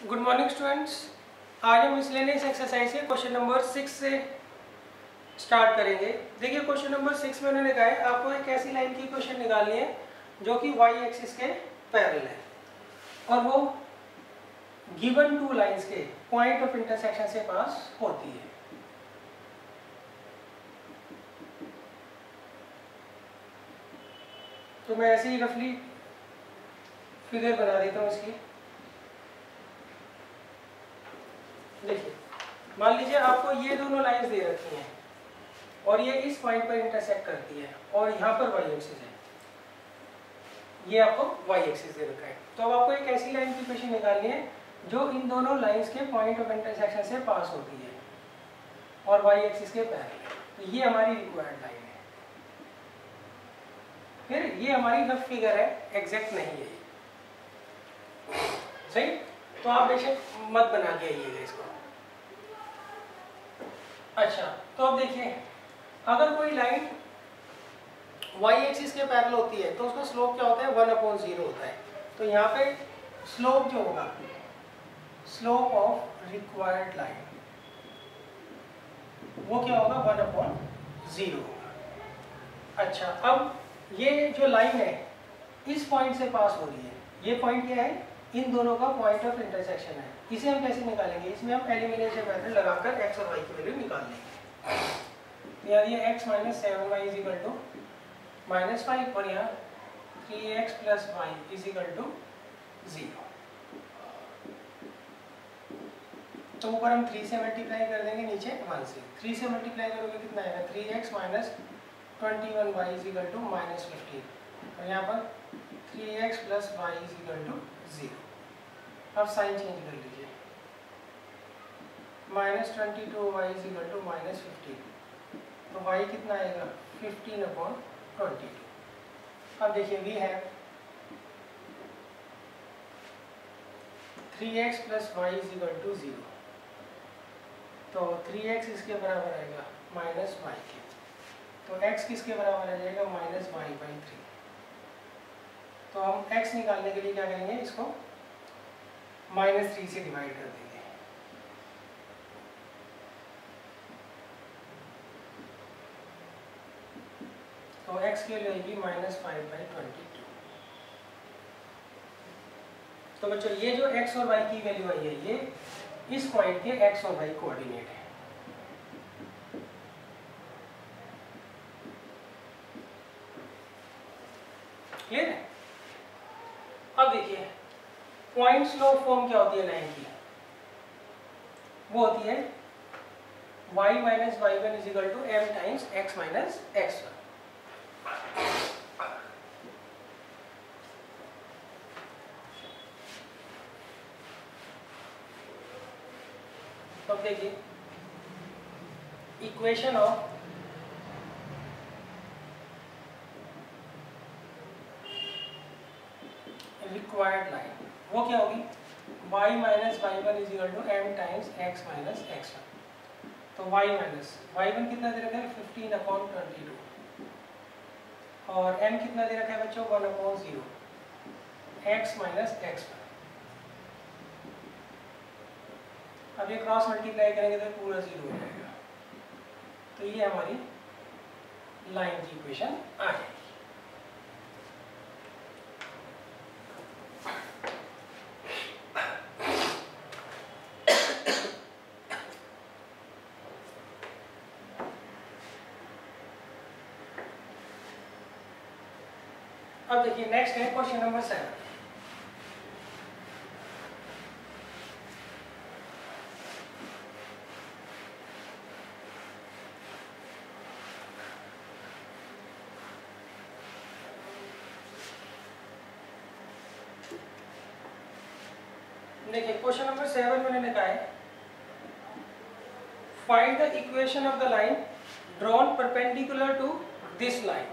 Good morning students. आज हम miscellaneous exercise के क्वेश्चन नंबर 6 से स्टार्ट करेंगे। देखिए क्वेश्चन नंबर 6 में उन्होंने कहा है आपको एक ऐसी लाइन की इक्वेशन निकालनी है जो कि y एक्सिस के पैरेलल है और वो गिवन टू लाइंस के पॉइंट ऑफ इंटरसेक्शन से पास होती है। तो मैं ऐसे ही रफली फिगर बना देता हूँ इसकी। देखिए मान लीजिए आपको ये दोनों लाइंस दे रखी हैं और ये इस पॉइंट पर इंटरसेक्ट करती है और यहाँ पर y एक्सिस है, ये आपको y एक्सिस दे रखा है। तो अब आपको एक ऐसी लाइन की इक्वेशन निकालनी है जो इन दोनों लाइंस के पॉइंट ऑफ इंटरसेक्शन से पास होती है और y एक्सिस के पैरेलल है। तो ये हमारी रिक्वायर्ड लाइन है। फिर ये हमारी रफ फिगर है, एग्जैक्ट नहीं है सही। तो आप बेशक मत बना के आइएगा इसको। अच्छा तो अब देखिए अगर कोई लाइन y एक्सिस के पैरेलल होती है तो उसका स्लोप क्या होता है, 1/0 होता है। तो यहाँ पे स्लोप जो होगा, स्लोप ऑफ रिक्वायर्ड लाइन, वो क्या होगा, 1/0 होगा। अच्छा अब ये जो लाइन है इस पॉइंट से पास हो रही है, ये पॉइंट क्या है, इन दोनों का पॉइंट ऑफ इंटरसेक्शन है। इसे हम कैसे निकालेंगे, इसमें हम एलिमिनेशन मेथड लगाकर x और y की वैल्यू निकाल लेंगे। यार ये x - 7y = -5 और यहाँ 3x + y = 0। तो ऊपर हम 3 से मल्टीप्लाई कर देंगे, नीचे 1 से। 3 से मल्टीप्लाई करोगे कितना आएगा, 3x - 21y = -15 और यहाँ पर 3x + y = 0। अब साइन चेंज कर लीजिए, -22y = -15। तो y कितना आएगा, 15/22। अब देखिए वी है 3x + y = 0। तो 3x इसके बराबर आएगा -y के, तो x किसके बराबर आ जाएगा, -y/3। तो हम x निकालने के लिए क्या करेंगे, इसको -3 से डिवाइड कर देंगे। तो x की वैल्यू आएगी -5/22। तो बच्चों ये जो x और y की वैल्यू आई है ये इस पॉइंट के x और y कोऑर्डिनेट है। क्लियर है। अब देखिए पॉइंट स्लोप फॉर्म क्या होती है लाइन की, वो होती है y - y1 = m times x - x1। तो देखिए इक्वेशन ऑफ रिक्वायर्ड लाइन वो क्या होगी, y - y1 = m times x - x1। तो y1 कितना दे रखा है, 15/22 और m कितना दे रखा है बच्चों, 1/0, x - x1। अब ये क्रॉस मल्टीप्लाई करेंगे तो पूरा 0 हो जाएगा। तो ये हमारी लाइन की इक्वेशन आ जाएगी। अब देखिए नेक्स्ट है क्वेश्चन नंबर 7। देखिए क्वेश्चन नंबर 7 में मैंने कहा है find the equation of the line drawn perpendicular to this line.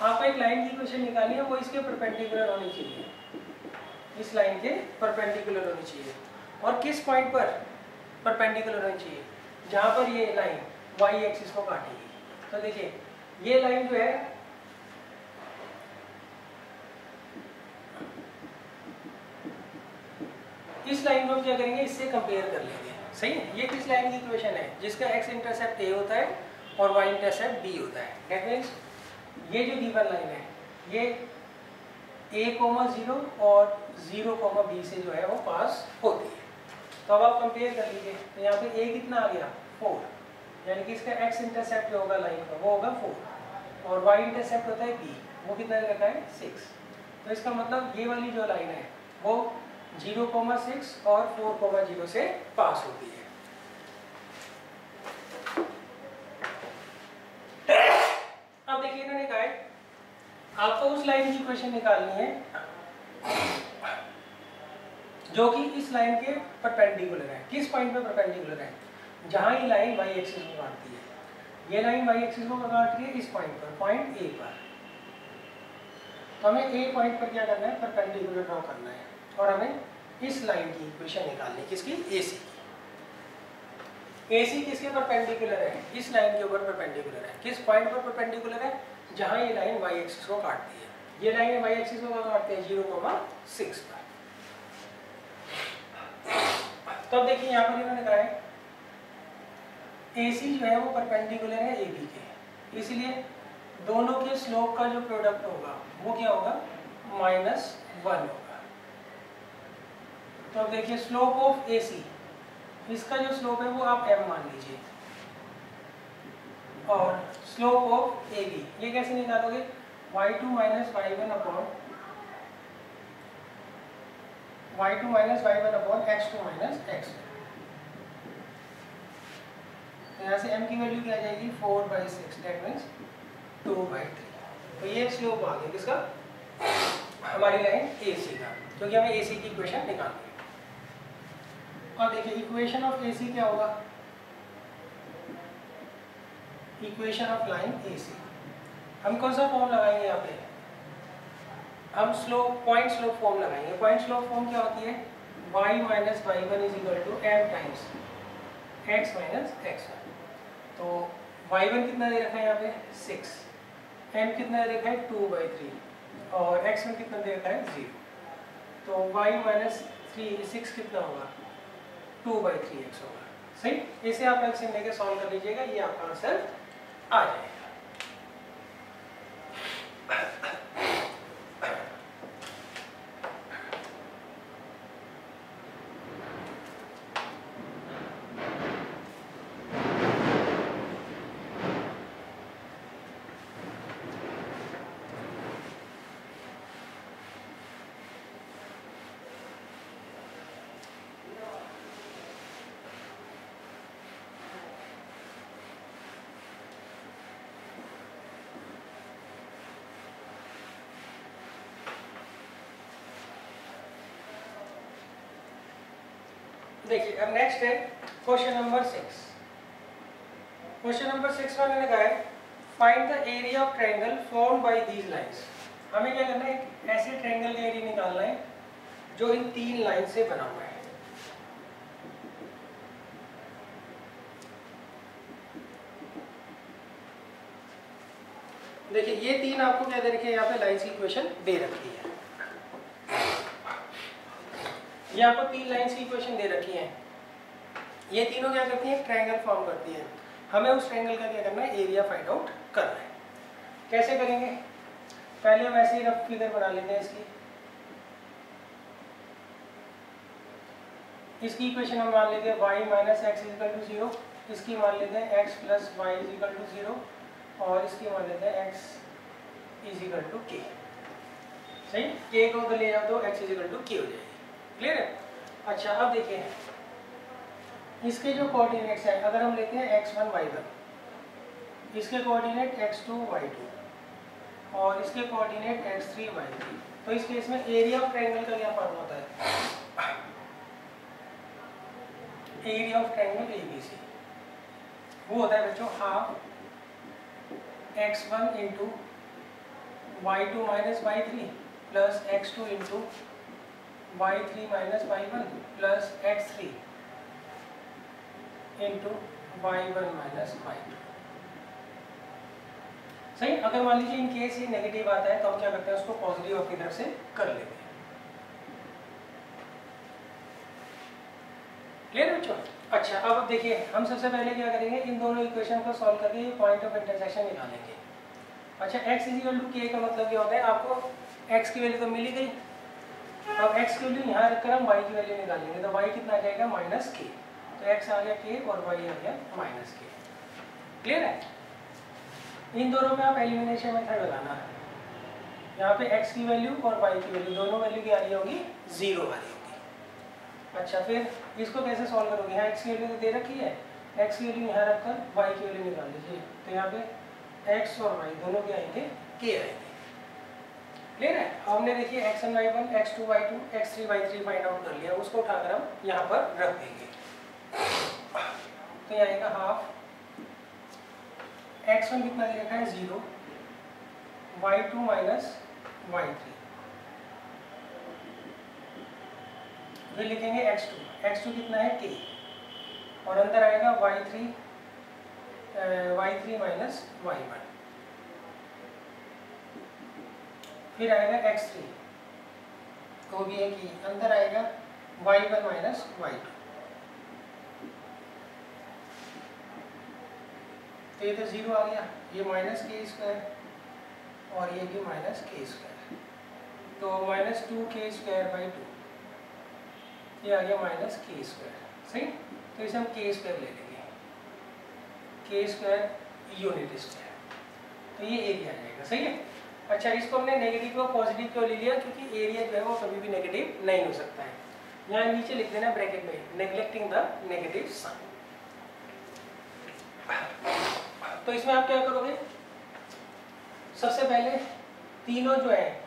आपको एक लाइन की इक्वेशन निकालनी है, वो इसके परपेंडिकुलर होनी चाहिए, इस लाइन के परपेंडिकुलर होनी चाहिए। और किस पॉइंट पर परपेंडिकुलर होनी चाहिए, जहां पर ये लाइन y एक्सिस को काटेगी। तो देखिए ये लाइन जो है इस लाइन को हम क्या करेंगे, इससे कंपेयर कर लेंगे। सही है, ये किस लाइन की इक्वेशन है जिसका x इंटरसेप्ट a होता है और y इंटरसेप्ट b होता है। दैट मीन्स ये जो गिवन लाइन है ये a,0 और 0,b से जो है वो पास होती है। तो अब आप कंपेयर कर लीजिए, तो यहाँ पे a कितना आ गया 4, यानी कि इसका x इंटरसेप्ट जो होगा लाइन का वो होगा 4 और y इंटरसेप्ट होता है b, वो कितना रखा है 6। तो इसका मतलब ये वाली जो लाइन है वो 0,6 और 4,0 से पास होती है। अब देखिए इन्होंने कहा है आपको उस लाइन की इक्वेशन निकालनी है जो कि इस लाइन के परपेंडिकुलर है। किस पॉइंट पे परपेंडिकुलर है, जहां ये लाइन y एक्सिस को काटती है। ये लाइन y एक्सिस को काट रही है इस पॉइंट पर, पॉइंट A पर। तो हमें A पॉइंट पर क्या करना है, परपेंडिकुलर ड्रॉ करना है और हमें इस लाइन की इक्वेशन निकालनी है, किसकी, AC की। AC किसके परपेंडिकुलर है, इस लाइन के ऊपर परपेंडिकुलर है। किस पॉइंट पर परपेंडिकुलर है, जहां ये लाइन y एक्सिस को काटती है। ये लाइन y एक्सिस को काटती है 0,6 पर। तो अब देखिए यहाँ पर इन्होंने कहा है AC जो है वो परपेंडिकुलर है AB के, इसलिए दोनों के स्लोप का जो प्रोडक्ट होगा वो क्या होगा, -1 होगा। तो अब देखिए स्लोप ऑफ AC, इसका जो स्लोप है वो आप m मान लीजिए, और स्लोप ऑफ AB ये कैसे निकालोगे, y2 - y1 upon x2 - x1। यहाँ से m की वैल्यू क्या आ जाएगी 4/6, दैट मीन्स 2/3। तो ये स्लोप आ गया किसका, हमारी लाइन AC का, क्योंकि हमें AC की इक्वेशन निकालनी है। और देखिए इक्वेशन ऑफ AC क्या होगा, इक्वेशन ऑफ लाइन AC। हम कौन सा फॉर्म लगाएंगे यहाँ पे, हम स्लोप पॉइंट स्लोप फॉर्म लगाएंगे। पॉइंट स्लोप फॉर्म क्या होती है, y - y1 = m times x - x1। तो y1 कितना दे रखा है यहाँ पे 6, m कितना दे रखा है 2/3 और x1 कितना दे रखा है 0। तो y - 6 कितना होगा 2/3x होगा। सही, इसे आप एलसीएम लेके सॉल्व कर लीजिएगा, ये आपका आंसर आ जाएगा। देखिए अब नेक्स्ट है क्वेश्चन नंबर 6। क्वेश्चन नंबर 6 में मैंने कहा है find the area of triangle formed by these lines. हमें क्या करना है, एक ऐसे ट्रायंगल का एरिया निकालना है जो इन 3 लाइन से बना हुआ है। देखिए ये 3 आपको क्या दे रखी है, यहाँ पे लाइंस की इक्वेशन दे रखी है। ये आपको 3 लाइंस की इक्वेशन दे रखी है। ये तीनों क्या करती हैं, ट्रायंगल फॉर्म करती है। हमें उस ट्रायंगल का क्या करना है, एरिया फाइंड आउट करना है। कैसे करेंगे, पहले हम ऐसे ही रफ फिगर बना लेते हैं इसकी इक्वेशन हम मान लेते हैं y - x = 0, इसकी मान लेते हैं x + y = 0 और इसकी मान लेते हैं x = k। सही, k को अगर ले जाओ तो x = k हो जाएगी। क्लियर है। अच्छा अब देखिए इसके जो कोऑर्डिनेट्स हैं, अगर हम लेते हैं x1 y1, इसके कोऑर्डिनेट x2 y2 और इसके कोऑर्डिनेट x3 y3, तो इस केस में एरिया ऑफ ट्रायंगल का क्या फॉर्म होता है, एरिया ऑफ ट्रायंगल ABC वो होता है बच्चों half x1 × y2 - y3 plus x2 × y3 - y1 plus x3 × y1 - y2। सही, अगर मान लीजिए इन केस ये नेगेटिव आता है तो हम क्या करते हैं, उसको पॉजिटिव अपनी तरफ से कर लेते हैं। क्लियर बच्चों? अच्छा, अब देखिए हम सबसे पहले क्या करेंगे, इन दोनों इक्वेशन को सॉल्व करके ये पॉइंट ऑफ इंटरसेक्शन निकालेंगे। अच्छा, x इक्वल टू के का मतलब क्या होता है, आपको x की वैल्यू तो मिल ही गई, अब x की वैल्यू यहाँ रखकर हम y की वैल्यू निकालेंगे, तो y कितना आ जाएगा माइनस के, तो x आ गया k और y आ गया माइनस के। क्लियर है? इन दोनों में आप एलिमिनेशन मेथड लगाना है, यहाँ पे x की वैल्यू और y की वैल्यू दोनों वैल्यू क्या आ रही होगी, 0 आ रही होगी। अच्छा, फिर इसको कैसे सॉल्व करोगे, यहाँ x की वैल्यू तो दे रखी है, x की वैल्यू यहाँ रखकर y की वैल्यू निकाल लीजिए, तो यहाँ पे x और y दोनों के आएंगे k आएंगे। क्लियर है? हमने देखिए x1 y1 x2 y2 x3 y3 find out कर लिया, उसको उठाकर हम यहाँ पर रख देंगे, तो ये आएगा हाफ x1 कितना दे रखा है 0, y2 माइनस y3, फिर लिखेंगे x2 कितना है k, और अंदर आएगा y3 माइनस y1, फिर आएगा x3 तो भी है कि अंदर आएगा y1 माइनस y2, तो ये तो 0 आ गया, ये माइनस के स्क्वायर और ये भी माइनस के स्क्वायर, तो माइनस 2k स्क्वायर बाई 2, ये आ गया माइनस के स्क्वायर। सही, तो इसे हम के स्क्वायर ले लेंगे, के स्क्वायर यूनिट स्क्वायर, तो ये एरिया आ जाएगा। सही है? अच्छा, इसको हमने नेगेटिव को पॉजिटिव क्यों ले लिया, क्योंकि एरिया जो है वो कभी भी नेगेटिव नहीं हो सकता है। यहाँ नीचे लिख देना ब्रैकेट में, नेग्लेक्टिंग द नेगेटिव साइन। तो इसमें आप क्या करोगे, सबसे पहले तीनों जो है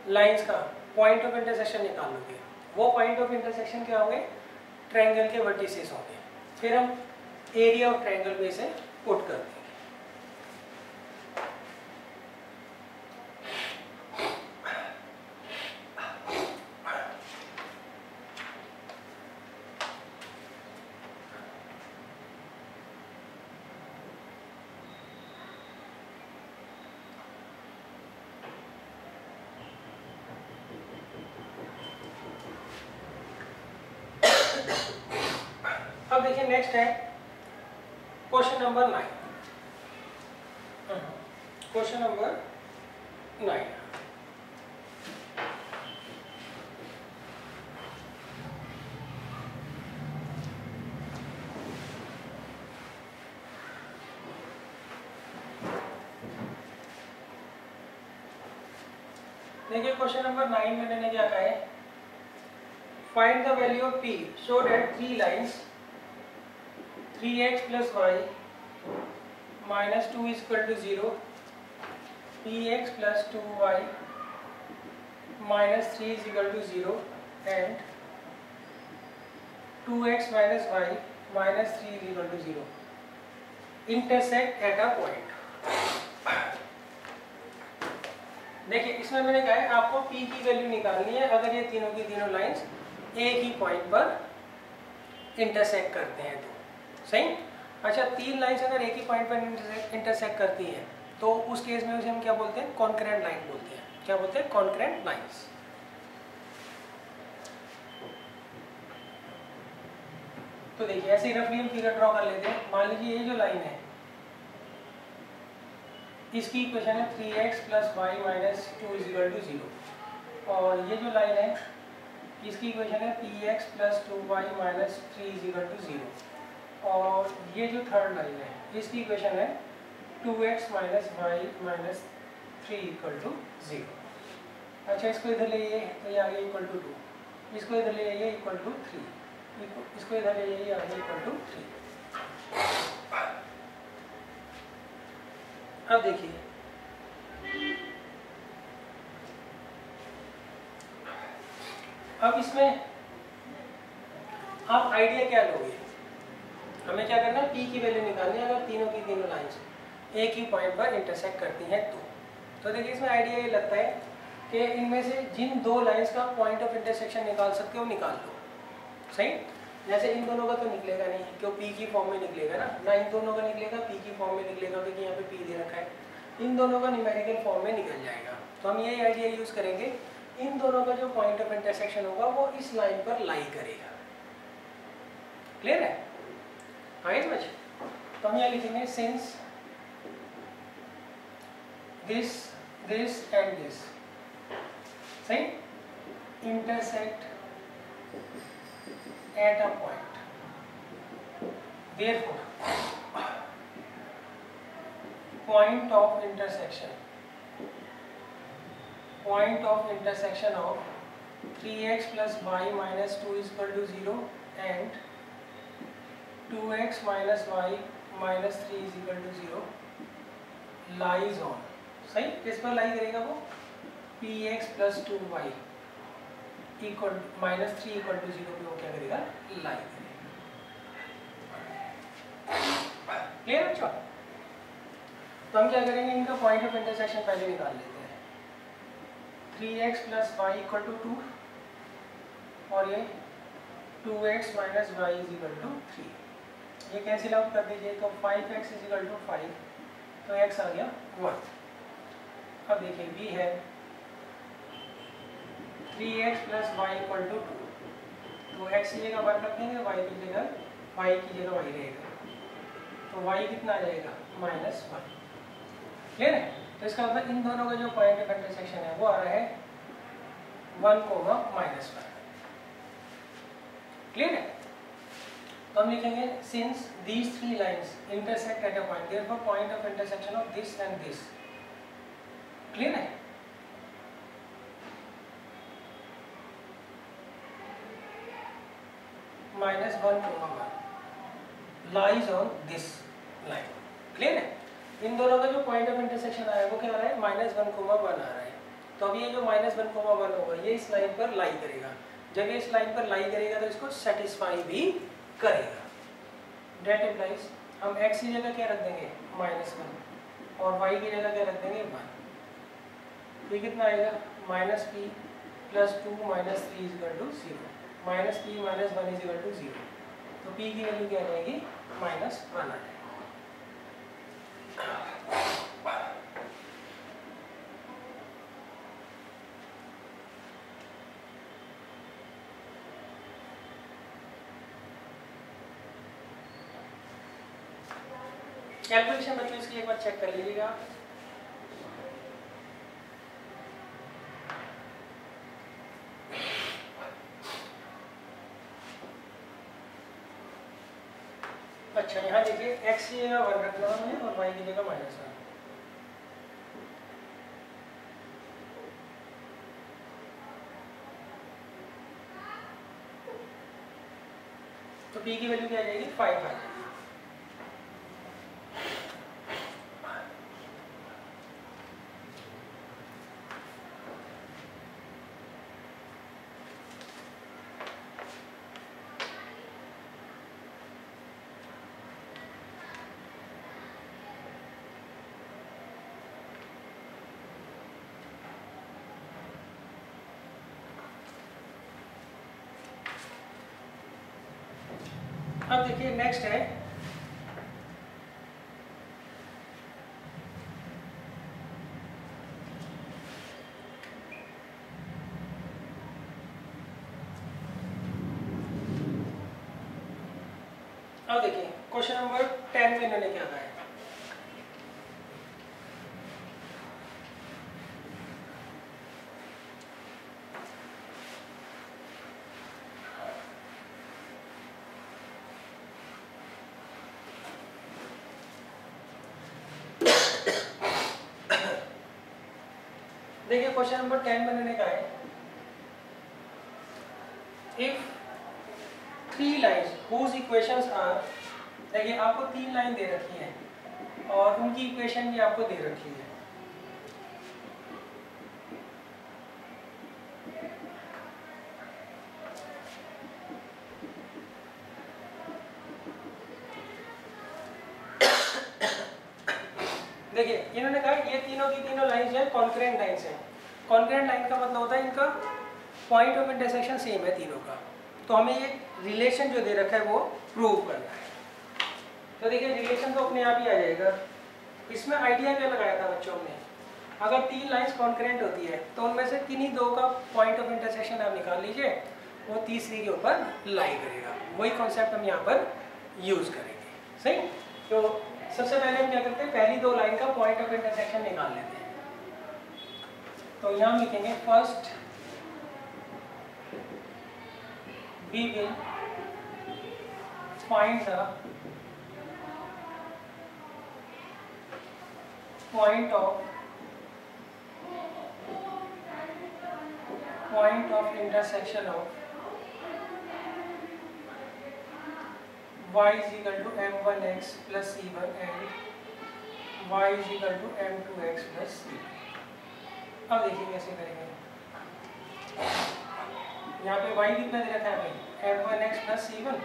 लाइंस का पॉइंट ऑफ इंटरसेक्शन निकाल लोगे, वो पॉइंट ऑफ इंटरसेक्शन क्या होंगे, ट्रायंगल के वर्टिसेस होंगे, फिर हम एरिया ऑफ ट्रायंगल पे इसे पुट कर देंगे। अब देखिए नेक्स्ट है क्वेश्चन नंबर 9। क्वेश्चन नंबर 9, देखिए क्वेश्चन नंबर 9 में मैंने क्या कहा है, find the value of p show that 3 lines 3x plus y minus 2 is equal to 0, px plus 2y minus 3 is equal to 0 and 2x minus y minus 3 is equal to 0 intersect at a point। देखिए इसमें मैंने कहा है आपको p की value निकालनी है अगर ये तीनों की तीनों लाइंस एक ही पॉइंट पर इंटरसेक्ट करते हैं तो। सही। अच्छा, तीन लाइंस अगर एक ही पॉइंट पर इंटरसेक्ट करती हैं तो उस केस में उसे हम क्या बोलते हैं, कॉन्करेंट लाइन बोलते हैं। क्या बोलते हैं? Concurrent lines. तो देखिए ऐसे ही रफली हम फिगर ड्रॉ कर लेते हैं। मान लीजिए ये जो लाइन है इसकी इक्वेशन है 3x plus y minus 2 is equal to 0 और ये जो लाइन है इसकी इक्वेशन है px plus 2y minus 3 is equal to 0 और ये जो थर्ड लाइन है इसकी इक्वेशन है 2x minus y minus 3 equal to 0। अच्छा, इसको इधर ले आइए तो ये आ गया इक्वल टू 2, इसको इधर ले आइए इक्वल टू 3, इसको इधर ले आइए आ गया इक्वल टू 3। अब देखिए अब इसमें आप आइडिया क्या लोगे, हमें क्या करना है, p की वैल्यू निकालनी है अगर तीनों की तीनों लाइंस एक ही पॉइंट पर इंटरसेक्ट करती हैं तो देखिए इसमें आइडिया ये लगता है कि इनमें से जिन दो लाइंस का पॉइंट ऑफ इंटरसेक्शन निकाल सकते हो निकाल लो। सही। जैसे इन दोनों का तो निकलेगा नहीं क्यों, p की फॉर्म में निकलेगा ना इन दोनों का निकलेगा p की फॉर्म में निकलेगा क्योंकि यहाँ पे p दे रखा है। इन दोनों का न्यूमेरिकल फॉर्म में निकल जाएगा। तो हम यही आइडिया यूज़ करेंगे, इन दोनों का जो पॉइंट ऑफ इंटरसेक्शन होगा वो इस लाइन पर लाई करेगा। क्लियर है? आगे समझ? तो हम यहाँ लिखेंगे since this this and this सही intersect at a point, therefore point of intersection of 3x plus y minus 2 is equal to 0 and 2x minus y minus 3 is equal to 0 lies on, सही किस पर लाई करेगा वो, px plus 2y equal minus 3 equal to 0 पे वो क्या करेगा, लाई करेगा। क्लियर बच्चों? तो हम क्या करेंगे, इनका पॉइंट ऑफ इंटरसेक्शन पहले निकाल लेते हैं। 3x plus Y equal to 2 और ये 2x minus Y is equal to 3, ये कैंसिल आउट कर दीजिए तो 5x इज इक्वल टू 5, तो x आ गया 1। अब देखिए वी है 3x plus Y equal to 2, तो x की जगह 1 रखेंगे, y की जगह y रहेगा, तो y कितना आ जाएगा, -1। क्लियर है? तो इसका मतलब इन दोनों का जो पॉइंट ऑफ इंटरसेक्शन है वो आ रहा है 1, -1। क्लियर है? तो हम लिखेंगे since these 3 lines intersect at a point, therefore point of intersection of this and this. Clear है? -1, lies on this line। Clear है? इन दोनों का जो पॉइंट ऑफ इंटरसेक्शन आया वो क्या आ रहा है, -1, 1 आ रहा है। तो अब ये जो -1, 1 होगा ये इस लाइन पर लाई करेगा, जब ये इस लाइन पर लाई करेगा तो इसको सेटिस्फाई भी करेगा। डेट इम्प्लाइज हम x की जगह क्या रख देंगे, -1 और y की जगह क्या रख देंगे 1। ये कितना आएगा, -p plus 2 minus 3 is equal to 0, -p minus 1 is equal to 0, तो p की वैल्यू क्या रहेगी, -1 आ जाएगी। कैलकुलेशन बच्चों इसकी एक बार चेक कर लीजिएगा। अच्छा यहाँ देखिए x की जगह 1 रखना है और y की जगह -1। तो p की वैल्यू क्या आ जाएगी, 5 आ जाएगी। अब देखिए नेक्स्ट है अब देखिए क्वेश्चन नंबर 10 में इन्होंने क्या कहा है। देखिए क्वेश्चन नंबर 10 में इन्होंने कहा है if 3 lines whose equations are, देखिए आपको 3 लाइन दे रखी है और उनकी इक्वेशन भी आपको दे रखी है। देखिए इन्होंने कहा ये तीनों की तीनों लाइन्स हैं कॉन्करेंट लाइन्स हैं। कॉन्करेंट लाइन का मतलब होता है इनका पॉइंट ऑफ इंटरसेक्शन सेम है तीनों का, तो हमें ये रिलेशन जो दे रखा है वो प्रूव करना है। तो देखिए रिलेशन तो अपने आप ही आ जाएगा। इसमें आइडिया क्या लगाया था बच्चों ने, अगर 3 लाइन्स कॉन्करेंट होती है तो उनमें से किन्हीं 2 का पॉइंट ऑफ इंटरसेक्शन आप निकाल लीजिए, वो तीसरी के ऊपर लाई करेगा। वही कॉन्सेप्ट हम यहाँ पर यूज करेंगे। सही। तो सबसे पहले हम क्या करते हैं, पहली दो लाइन का पॉइंट ऑफ इंटरसेक्शन निकाल लेते हैं। तो यहाँ हम लिखेंगे first we will find the point of intersection of y is equal to m1x plus c1 and y is equal to m2x plus c2। अब देखिए कैसे करेंगे। यहाँ पे y कितना दे रखा है भाई, m1x plus c1,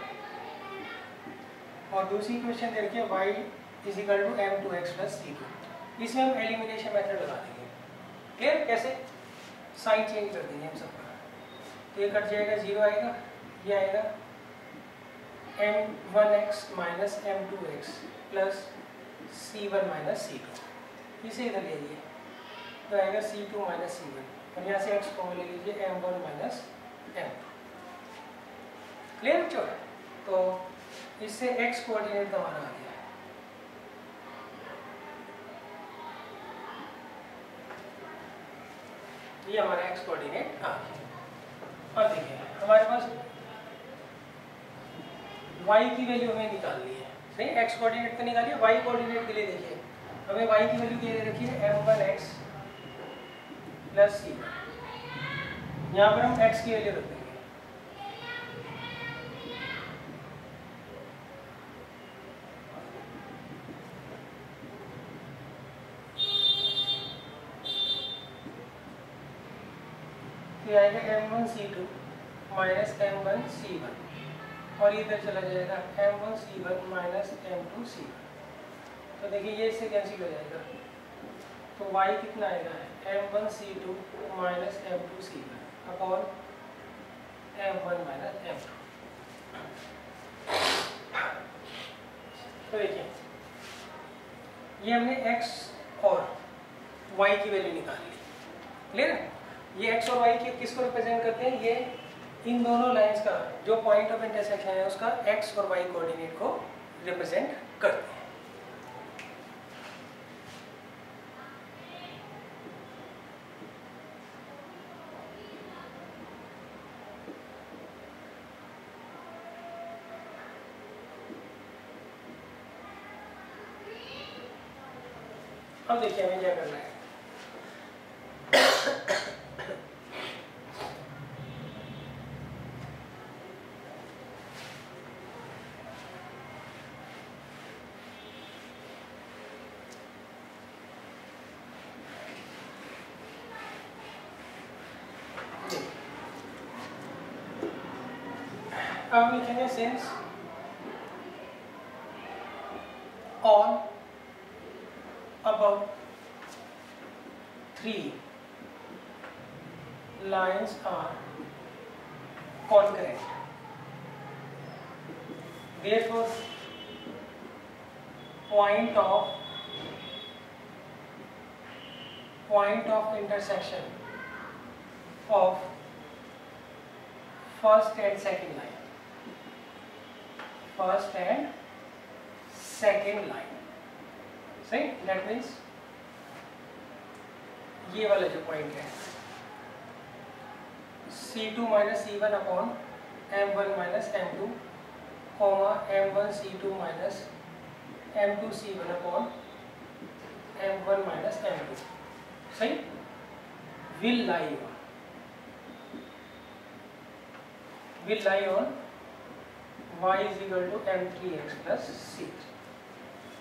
और दूसरी क्वेश्चन दे रखी है y is equal to m2x plus c2। इसमें हम एलिमिनेशन मेथड लगा देंगे। क्लियर? कैसे? साइन चेंज कर देंगे हम सबका। तो ये कट जाएगा, 0 आएगा, ये आएगा m1x minus m2x plus c1 minus c2। इसे इधर ले लीजिए तो आएगा c2 माइनस c1, और यहाँ से x को ले लीजिए m1 माइनस m2। क्लियर बच्चों? तो इससे x कोऑर्डिनेट हमारा आ गया। ये हमारा x कोऑर्डिनेट आ गया। अब देखिए हमारे पास y की वैल्यू हमें निकालनी है। सही, x कोऑर्डिनेट तो निकालिए, y कोऑर्डिनेट के लिए देखिए हमें y की वैल्यू क्या दे रखी है, m1x प्लस c1। यहाँ पर हम x की वैल्यू रख देंगे। तो आएगा m1c2 माइनस m1c1, और इधर चला जाएगा m1c1 माइनस m2c1। तो देखिए ये इससे कैंसिल हो जाएगा, तो y कितना आएगा, m1c2 minus m2c1 upon m1 minus m2। तो देखिए ये हमने x और y की वैल्यू निकाल ली। क्लियर है? ये x और y किसको रिप्रेजेंट करते हैं, ये इन दोनों लाइंस का जो पॉइंट ऑफ इंटरसेक्शन है उसका x और y कोऑर्डिनेट को रिप्रेजेंट करते हैं। अब देखिए हमें क्या करना है। अब लिखेंगे since all above 3 lines are concurrent, therefore point of intersection of first and second line, सही। दैट मीन्स ये वाला जो पॉइंट है c2 minus c1 upon m1 minus m2 comma m1 c2 minus m2 c1 upon m1 minus m2, सही, will lie on y is equal to m3x plus c3।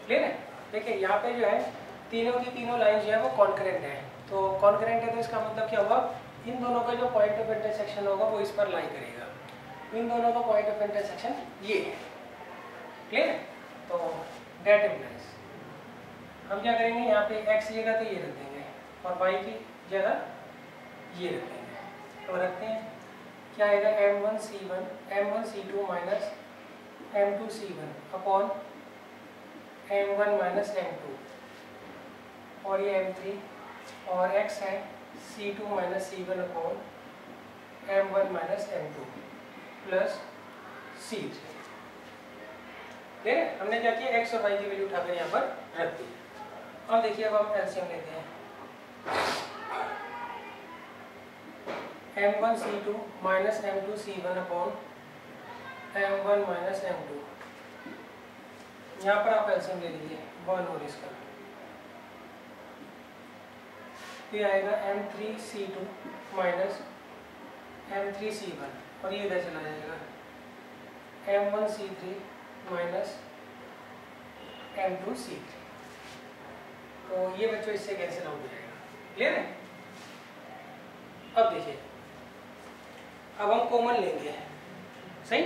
Clear है? देखिए यहाँ पे जो है तीनों की तीनों लाइन जो है वो कॉन्करेंट है। तो कॉन्करेंट है तो इसका मतलब क्या होगा, इन दोनों का जो पॉइंट ऑफ इंटरसेक्शन होगा वो इस पर लाई करेगा। इन दोनों का पॉइंट ऑफ इंटरसेक्शन ये है। क्लियर है? तो दैट इम्प्लाइज हम क्या करेंगे, यहाँ पे x की जगह तो ये रख देंगे और y की जगह ये रख देंगे। तो रखते हैं, क्या आएगा, m1c2 minus m2c1 upon m1 minus m2, और ये m3, और x है c2 minus c1 upon m1 minus m2। Plus C3। ठीक है, हमने क्या किया, x और y की वैल्यू उठाकर यहाँ पर रख दी। अब देखिए, अब हम एलसीएम लेते हैं। m1c2 minus m2c1 upon m1 minus m2। यहाँ पर आप एलसीएम ले लीजिए 1 और इसका, तो ये आएगा m3c2 माइनस m3c1 और ये इधर चला जाएगा m1c3 माइनस m2c3। तो ये बच्चों इससे कैंसिल आउट हो जाएगा। क्लियर है? अब देखिए, अब हम कॉमन लेंगे, सही।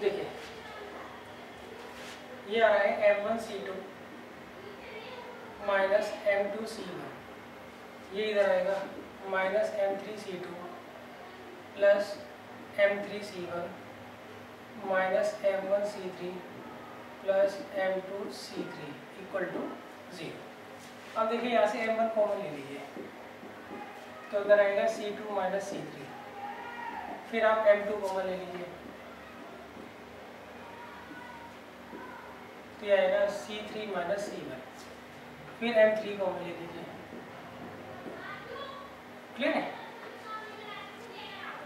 देखिए, ये आ रहा है m1c2 माइनस m2c1, ये इधर आएगा minus m3c2 plus m3c1 minus m1c3 plus m2c3 equal to 0। अब देखिए, यहाँ से m1 कॉमन ले लीजिए, तो इधर आएगा c2 माइनस c3, फिर आप m2 कॉमन ले लीजिए, तो ये आएगा c3 माइनस c1, फिर m3 कॉमन ले लीजिए। क्लियर है?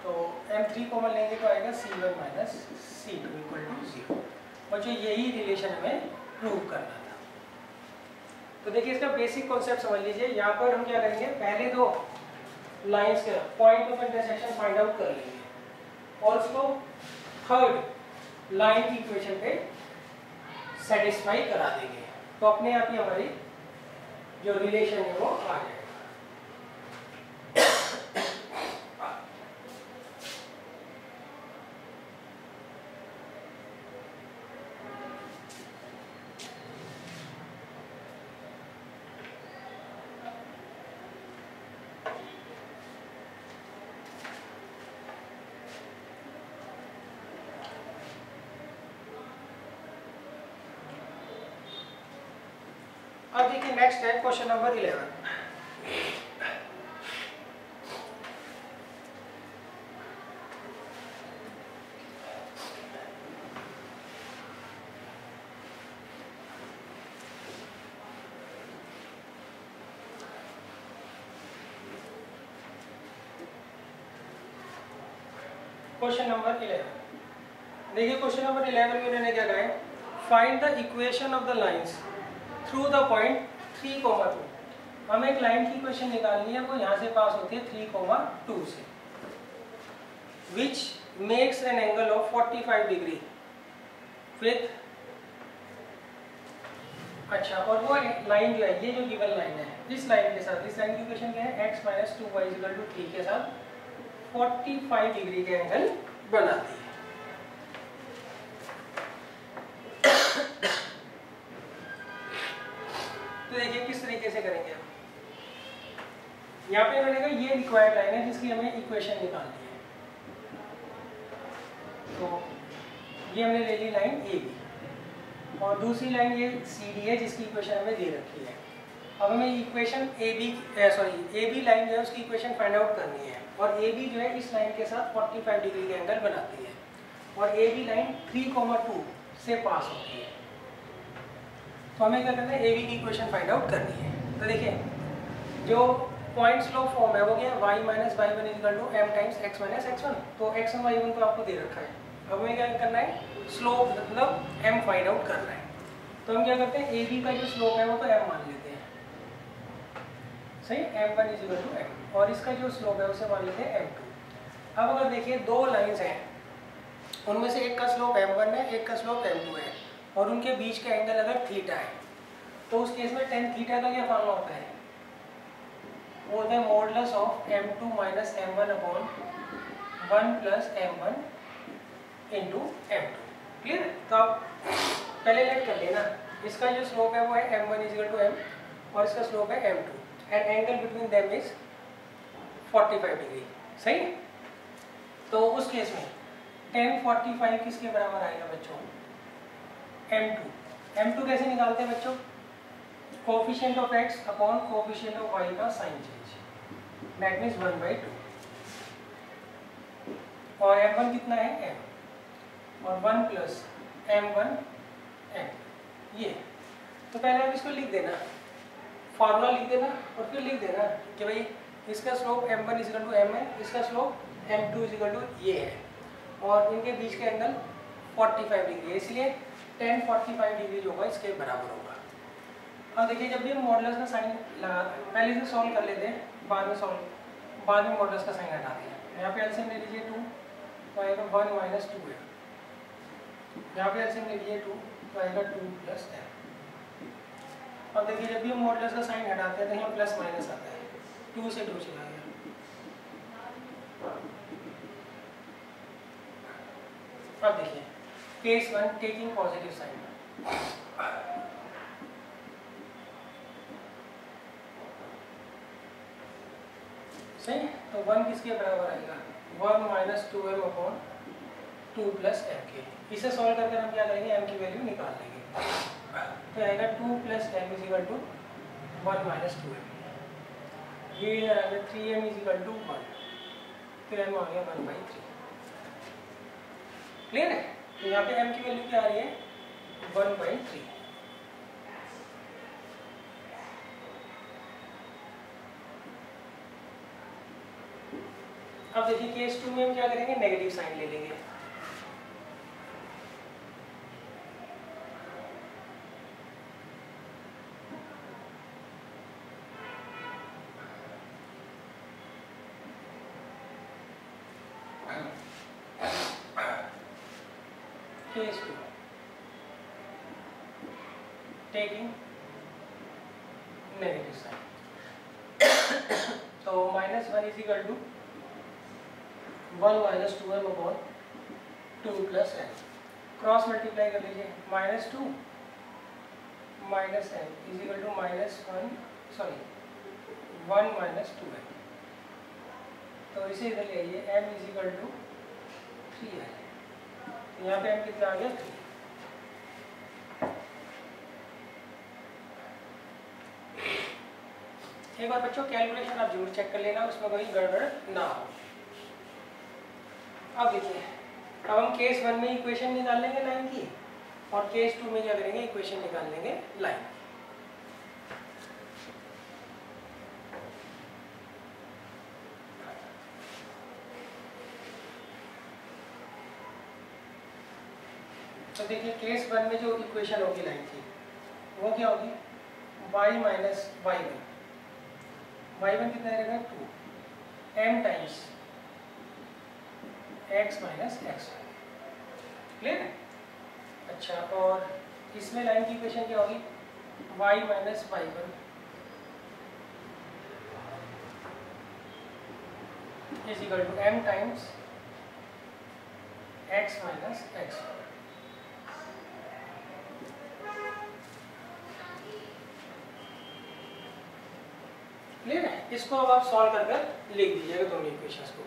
तो m3 कॉमन लेंगे तो आएगा c1 minus c2 equal to 0। बच्चों, यही रिलेशन हमें प्रूव करना था। तो देखिए, इसका बेसिक कॉन्सेप्ट समझ लीजिए। यहाँ पर हम क्या करेंगे, पहले दो लाइंस के point of intersection find out कर लेंगे और उसको थर्ड लाइन की इक्वेशन पे सेटिस्फाई करा देंगे, तो अपने आप ही हमारी जो रिलेशन है वो आ जाएगा। अब देखिए, नेक्स्ट है क्वेश्चन नंबर 11। क्वेश्चन नंबर 11, देखिए क्वेश्चन नंबर 11 में उन्होंने क्या कहा है, find the equation of the lines through the point 3,2। हमें एक लाइन की इक्वेशन निकालनी है, वो यहाँ से पास होती है 3,2 से, which makes an angle of 45 degree with, अच्छा, और वो लाइन जो है, ये जो गिवन लाइन है, इस लाइन के साथ, इस लाइन की इक्वेशन क्या है, x minus 2y equal to 3 के साथ 45 डिग्री के एंगल बनाती है। तो देखिए किस तरीके से करेंगे हम। यहाँ पे मैंने कहा ये रिक्वायर्ड लाइन है जिसकी हमें इक्वेशन निकालनी है, तो ये हमने ले ली लाइन ए बी, और दूसरी लाइन ये सी डी है जिसकी इक्वेशन हमें दे रखी है। अब हमें इक्वेशन ए बी लाइन जो है उसकी इक्वेशन फाइंड आउट करनी है, और ए बी जो है इस लाइन के साथ 45 डिग्री के एंगल बनाती है, और ए बी लाइन 3,2 से पास होती है। तो हमें क्या करना है, ए बी की इक्वेशन फाइंड आउट करनी है। तो देखिए, जो पॉइंट स्लोप फॉर्म है वो क्या है, y minus y1 equal to m times x minus x1। तो x1 y1 तो आपको दे रखा है, अब हमें क्या करना है, स्लोप मतलब m फाइंड आउट करना है। तो हम क्या करते हैं, ए बी का जो स्लोप है वो तो m मान लेते हैं, सही, m1 इक्वल टू m, और इसका जो स्लोप है उसे मान लेते हैं m2। अब अगर देखिए दो लाइंस हैं, उनमें से एक का स्लोप m1 है, एक का स्लोप m2 है, और उनके बीच का एंगल अगर थीटा है, तो उस केस में tan थीटा का क्या फॉर्मूला होता है, वो होता है modulus of m2 minus m1 upon 1 plus m1 into m2। Clear? तो आप पहले लेट कर लेना, इसका जो स्लोप है वो है m1 इक्वल टू m, और इसका स्लोप है m2, and angle between them is 45 degree, सही। तो उस केस में tan 45 किसके बराबर आएगा बच्चों, m2, m2 कैसे निकालते हैं बच्चों? Coefficient of x upon coefficient of y का साइन चेंज, दैट मीन्स 1/2। और m1 कितना है? m, और 1 प्लस m1 m, ये। तो पहले आप इसको लिख देना, फार्मूला लिख देना और फिर लिख देना कि भाई इसका slope m1 is equal to m है, इसका स्लोप m2 इजिकल टू ये है, और इनके बीच के एंगल 45 डिग्री है, इसलिए tan 45 डिग्री जो होगा इसके बराबर होगा। अब देखिए जब भी हम मॉडुलस का साइन लगा, पहले से सॉल्व कर लेते हैं, बाद में मॉडुलस का साइन हटाते हैं। यहाँ पे एलसीएम ले लीजिए 2, तो आएगा 1 माइनस 2 है। यहाँ पे एलसीएम ले लीजिए 2, तो आएगा 2 प्लस m। अब देखिए जब भी हम मॉडुलस का साइन हटाते हैं तो यहाँ प्लस माइनस आता है, 2 से 2 चला गया। अब देखिए केस 1 टेकिंग पॉजिटिव साइन, सही। तो 1 किसके बराबर आएगा? 1 minus 2m upon 2 plus m के। इसे सॉल्व करके हम क्या करेंगे? m की वैल्यू निकाल लेंगे, तो आएगा 2 plus m is equal to 1 minus 2m, ये आएगा 3m इजिकल टू 1, तो m आ गया 1/3। क्लियर है? तो यहाँ पे m की वैल्यू क्या आ रही है? 1/3। अब देखिए केस 2 में हम क्या करेंगे? नेगेटिव साइन ले लेंगे। केस 2 टेकिंग नेगेटिव साइन, तो -1 is equal to 1 minus 2m upon 2 plus m, cross multiply कर लीजिए, -2 minus m is equal to -1 minus 2m, तो इसे इधर ले आइए, m इजिकल टू 3 है, तो यहाँ पे m कितना आ गया? 3। एक बार बच्चों कैलकुलेशन आप जरूर चेक कर लेना, उसमें कोई गड़बड़ ना हो। अब देखिए, अब हम केस 1 में इक्वेशन निकाल लेंगे लाइन की, और केस 2 में क्या करेंगे? इक्वेशन निकाल लेंगे लाइन। तो देखिए केस 1 में जो इक्वेशन होगी लाइन की, वो क्या होगी? y माइनस y1 कितना रहेगा? 2 m times x minus x1। Clear है? अच्छा, और इसमें लाइन की इक्वेशन क्या होगी? y minus y1 is equal to m times x minus x1। Clear है? इसको अब आप सॉल्व कर लिख दीजिएगा दोनों इक्वेशंस को।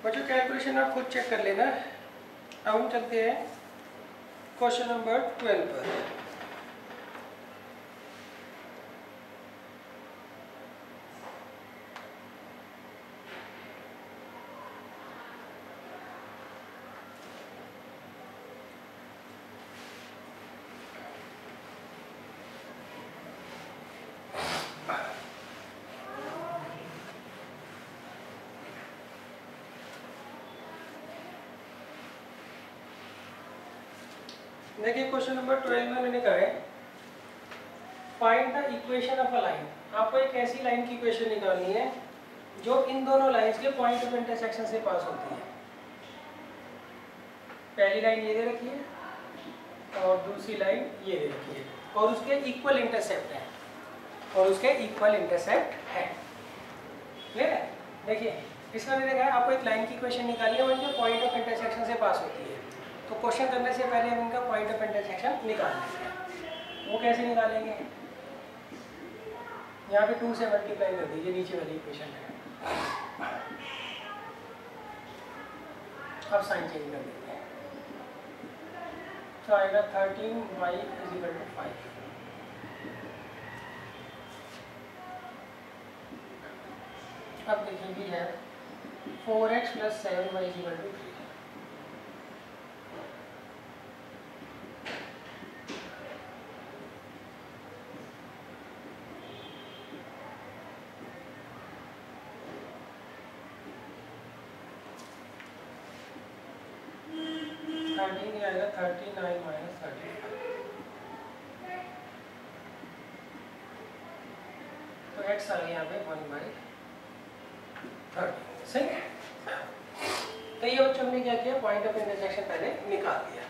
बच्चों कैलकुलेशन आप खुद चेक कर लेना। अब हम चलते हैं क्वेश्चन नंबर 12 पर। देखिए क्वेश्चन नंबर 12 में मैंने कहा है find the equation of a line. आपको एक ऐसी लाइन की इक्वेशन निकालनी है जो इन दोनों लाइंस के पॉइंट ऑफ इंटरसेक्शन से पास होती है। पहली लाइन ये दे रखी है और दूसरी लाइन ये दे रखी है और उसके इक्वल इंटरसेप्ट है क्लियर है। देखिए इसमें मैंने कहा आपको एक लाइन की इक्वेशन निकालनी है जो पॉइंट ऑफ इंटरसेक्शन से पास होती है। तो क्वेश्चन करने से पहले हम इनका पॉइंट ऑफ इंटरसेक्शन निकाल लेंगे। वो कैसे निकालेंगे, यहाँ पे 2 से मल्टीप्लाई कर दीजिए, नीचे वाली इक्वेशन है। अब साइन चेंज कर देते हैं तो आएगा 13y = 5। अब देखिए भी है 4x + 7y = 3। आएगा 39 - 35। तो x आ गया यहाँ पे 1/30। सही है। तो ये बच्चों ने क्या किया, पॉइंट ऑफ इंटरसेक्शन पहले निकाल दिया।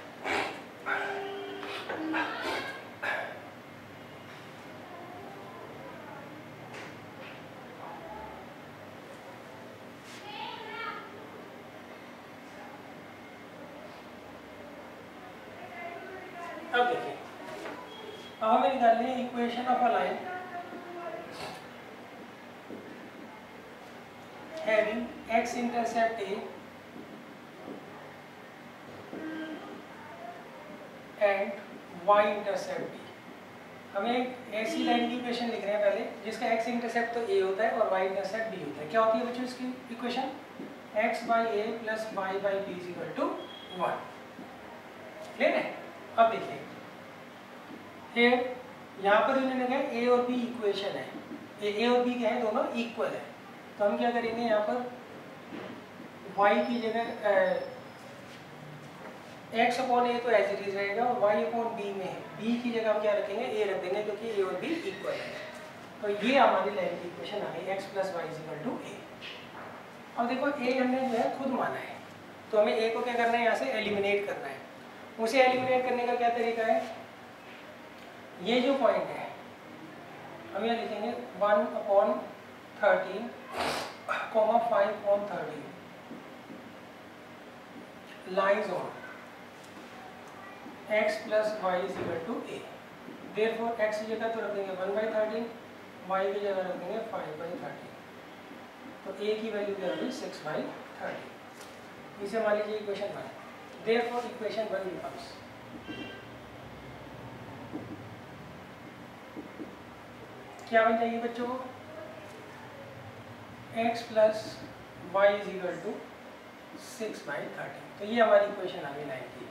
अब देखिए अब हमें निकालनी है equation of a line having x intercept A and y intercept B। हमें एक ऐसी लाइन की इक्वेशन लिख रहे हैं पहले जिसका x इंटरसेप्ट तो A होता है और y इंटरसेप्ट B होता है। क्या होती है बच्चों इसकी इक्वेशन, x/a + y/b = 1। क्लियर है। अब देखिए यहाँ पर इन्होंने कहा A और B इक्वेशन है, A और B क्या है, दोनों इक्वल है। तो हम क्या करेंगे, यहाँ पर y की जगह x/a तो एज इट इज रहेगा और y/b में b की जगह हम क्या रखेंगे, a रख देंगे क्योंकि a और b इक्वल है। तो ये हमारी लाइन की इक्वेशन आ गई x + y = a। अब देखो a हमने जो है खुद माना है तो हमें a को क्या करना है, यहाँ से एलिमिनेट करना है। उसे एलिमिनेट करने का क्या तरीका है, ये जो पॉइंट है हम यहाँ लिखेंगे 1/13, 5/13 lies on x + y = a। Therefore x की जगह तो रख देंगे 1/13, y की जगह रख देंगे 5/13। तो a की वैल्यू क्या होगी 6/13। इसे मान लीजिए इक्वेशन 1। Therefore इक्वेशन 1 becomes क्या बन जाएगी बच्चों, x + y = 6/13। तो ये हमारी इक्वेशन आ गई 9 की।